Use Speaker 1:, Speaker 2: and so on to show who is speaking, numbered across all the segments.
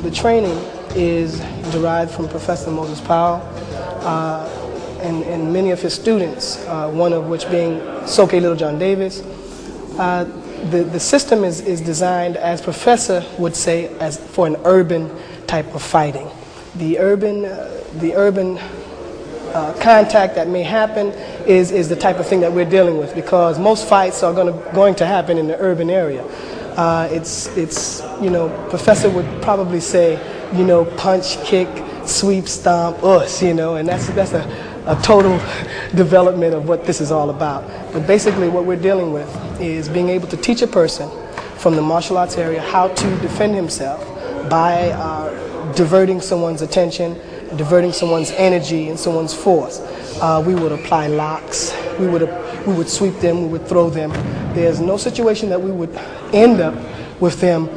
Speaker 1: The training is derived from Professor Moses Powell and many of his students, one of which being Soke Littlejohn Davis. The system is designed, as Professor would say, as for an urban type of fighting. The urban contact that may happen is the type of thing that we're dealing with, because most fights are going to happen in the urban area. Professor would probably say, punch, kick, sweep, stomp, and that's a total development of what this is all about. But basically what we're dealing with is being able to teach a person from the martial arts area how to defend himself by diverting someone's attention, diverting someone's energy and someone's force. We would apply locks, we would sweep them, we would throw them. There's no situation that we would end up with them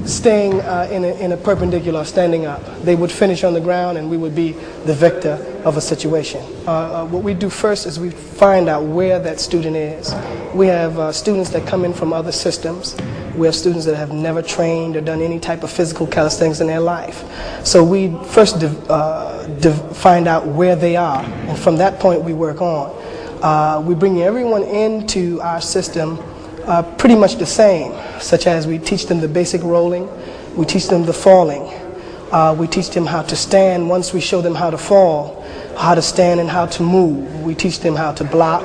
Speaker 1: staying in a perpendicular, standing up. They would finish on the ground and we would be the victor of a situation. What we do first is we find out where that student is. We have students that come in from other systems. We have students that have never trained or done any type of physical calisthenics in their life. So we first find out where they are, and from that point we work on. We bring everyone into our system pretty much the same, such as we teach them the basic rolling, we teach them the falling, we teach them how to stand once we show them how to fall, how to stand and how to move. We teach them how to block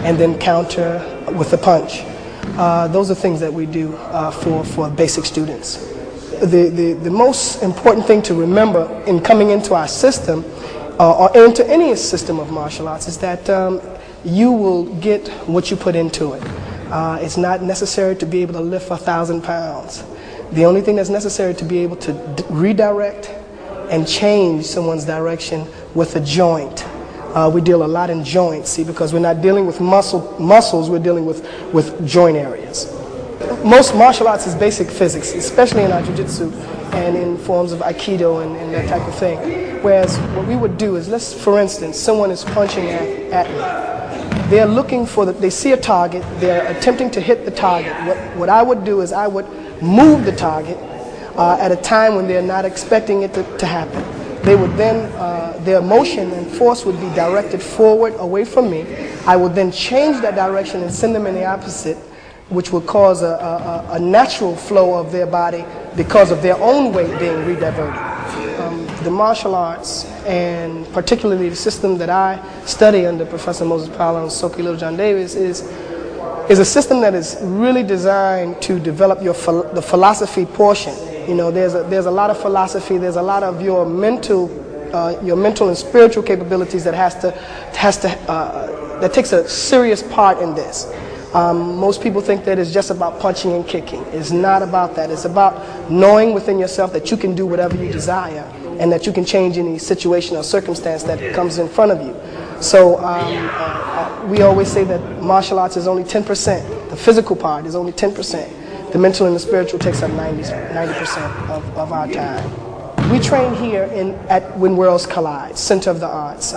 Speaker 1: and then counter with a punch. Those are things that we do for basic students. The most important thing to remember in coming into our system or into any system of martial arts is that you will get what you put into it. It's not necessary to be able to lift 1,000 pounds. The only thing that's necessary to be able to redirect and change someone's direction with a joint. We deal a lot in joints, see, because we're not dealing with muscles, we're dealing with joint areas. Most martial arts is basic physics, especially in our jiu-jitsu and in forms of aikido and that type of thing. Whereas what we would do is, for instance, someone is punching at me. They're looking they see a target, they're attempting to hit the target. What I would do is I would move the target at a time when they're not expecting it to happen. They would then, their motion and force would be directed forward, away from me. I would then change that direction and send them in the opposite, which would cause a natural flow of their body because of their own weight being rediverted. The martial arts, and particularly the system that I study under Professor Moses Powell and Soke Littlejohn Davis, is a system that is really designed to develop the philosophy portion. There's a lot of philosophy. There's a lot of your mental and spiritual capabilities that that takes a serious part in this. Most people think that it's just about punching and kicking. It's not about that. It's about knowing within yourself that you can do whatever you desire and that you can change any situation or circumstance that comes in front of you. So we always say that martial arts is only 10%. The physical part is only 10%. The mental and the spiritual takes up 90% of our time. We train here at When Worlds Collide, Center of the Arts.